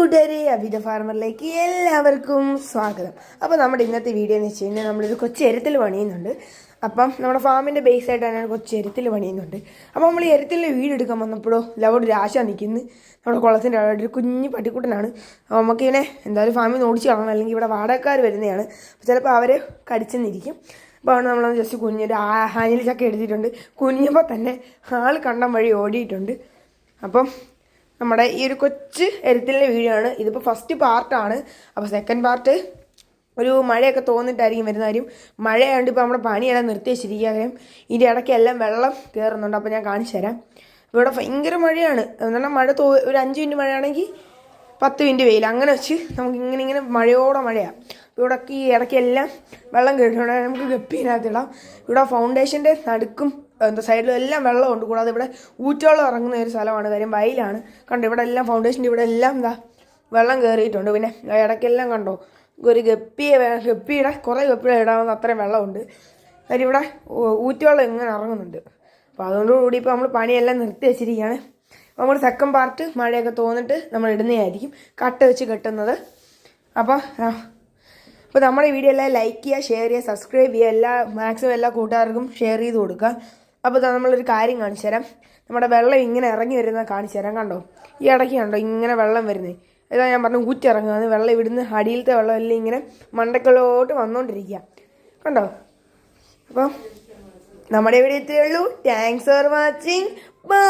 കൂട്ടുകാരെ, അബിത ഫാർമറിലേക്ക് എല്ലാവർക്കും സ്വാഗതം. അപ്പോൾ നമ്മുടെ ഇന്നത്തെ വീഡിയോ എന്ന് വെച്ച് കഴിഞ്ഞാൽ നമ്മളൊരു കൊച്ചു എരുത്തിൽ പണിയുന്നുണ്ട്. അപ്പം നമ്മുടെ ഫാമിൻ്റെ ബേസ് ആയിട്ട് തന്നെ കൊച്ചു എരുത്തിൽ പണിയുന്നുണ്ട്. അപ്പോൾ നമ്മൾ ഈ എരുത്തിൽ വീടെടുക്കാൻ വന്നപ്പോഴോ അവിടെ ഒരു ആശ നിൽക്കുന്നു. നമ്മുടെ കുളത്തിൻ്റെ അവിടെ ഒരു കുഞ്ഞ് പട്ടിക്കുട്ടനാണ്. അപ്പോൾ നമുക്കിങ്ങനെ എന്തായാലും ഫാമിൽ നിന്ന് ഓടിച്ച് കളയണം, അല്ലെങ്കിൽ ഇവിടെ വാടകക്കാർ വരുന്നതാണ്. അപ്പോൾ ചിലപ്പോൾ അവരെ കടിച്ചെന്നിരിക്കും. അപ്പോൾ അവിടെ നമ്മളൊന്ന് ജസ്റ്റ് കുഞ്ഞൊരു ഹാനിൽ ചക്ക എടുത്തിട്ടുണ്ട്. കുഞ്ഞപ്പോൾ തന്നെ ആൾ കണ്ടം വഴി ഓടിയിട്ടുണ്ട്. അപ്പം നമ്മുടെ ഈ ഒരു കൊച്ചു എരുത്തിൻ്റെ വീഡിയോ ആണ് ഇതിപ്പോൾ. ഫസ്റ്റ് പാർട്ടാണ്. അപ്പോൾ സെക്കൻഡ് പാർട്ട് ഒരു മഴയൊക്കെ തോന്നിട്ടായിരിക്കും വരുന്ന കാര്യം. മഴയായതുകൊണ്ട് ഇപ്പോൾ നമ്മുടെ പണിയെല്ലാം നിർത്തി വെച്ചിരിക്കുകയും ഇതിൻ്റെ ഇടയ്ക്ക് എല്ലാം വെള്ളം കയറുന്നുണ്ട്. അപ്പോൾ ഞാൻ കാണിച്ചു തരാം. ഇവിടെ ഭയങ്കര മഴയാണ്. എന്നാൽ മഴ ഒരു 5 മിനിറ്റ് മഴയാണെങ്കിൽ 10 മിനിറ്റ് വെയിൽ, അങ്ങനെ വെച്ച് നമുക്ക് ഇങ്ങനെ മഴയോടെ മഴയാണ്. ഇവിടെ ഈ ഇടയ്ക്കെല്ലാം വെള്ളം കയറിയിട്ടുണ്ട്. നമുക്ക് ഗപ്പിനകത്തിടാം. ഇവിടെ ഫൗണ്ടേഷൻ്റെ നടുക്കും സൈഡിലും എല്ലാം വെള്ളമുണ്ട്. കൂടാതെ ഇവിടെ ഊറ്റോളം ഇറങ്ങുന്ന ഒരു സ്ഥലമാണ്, കാര്യം വയലാണ്. കണ്ടോ, ഇവിടെ എല്ലാം ഫൗണ്ടേഷൻ്റെ ഇവിടെ എല്ലാം വെള്ളം കയറിയിട്ടുണ്ട്. പിന്നെ ഇടയ്ക്കെല്ലാം കണ്ടോ ഒരു ഗപ്പിയുടെ കുറേ ഗപ്പികൾ ഇടാവുന്ന അത്രയും വെള്ളമുണ്ട്. കാര്യം ഇവിടെ ഊറ്റോളം ഇങ്ങനെ ഇറങ്ങുന്നുണ്ട്. അപ്പോൾ അതുകൊണ്ടുകൂടി ഇപ്പോൾ നമ്മൾ പണിയെല്ലാം നിർത്തി വെച്ചിരിക്കുകയാണ്. നമ്മൾ സെക്കൻഡ് പാർട്ട് മഴയൊക്കെ തോന്നിട്ട് നമ്മൾ ഇടുന്നതായിരിക്കും, കട്ട വെച്ച് കെട്ടുന്നത്. അപ്പോൾ നമ്മുടെ വീഡിയോ എല്ലാം ലൈക്ക് ചെയ്യുക, ഷെയർ ചെയ്യുക, സബ്സ്ക്രൈബ് ചെയ്യുക. മാക്സിമം എല്ലാ കൂട്ടുകാർക്കും ഷെയർ ചെയ്ത് കൊടുക്കുക. അപ്പോൾ നമ്മളൊരു കാര്യം കാണിച്ചു തരാം. നമ്മുടെ വെള്ളം ഇങ്ങനെ ഇറങ്ങി വരുന്നത് കാണിച്ചു തരാം. കണ്ടോ, ഈ ഇടയ്ക്ക് കണ്ടോ ഇങ്ങനെ വെള്ളം വരുന്നത്. ഇതാ ഞാൻ പറഞ്ഞു ഊറ്റിറങ്ങുന്നത്. വെള്ളം ഇവിടുന്ന് അടിയിലത്തെ വെള്ളം എല്ലാം ഇങ്ങനെ മണ്ടക്കളോട്ട് വന്നുകൊണ്ടിരിക്കുക. കണ്ടോ. അപ്പോൾ നമ്മുടെ ഇവിടെ എത്തിയേ ഉള്ളൂ. Thanks for watching. ബൈ.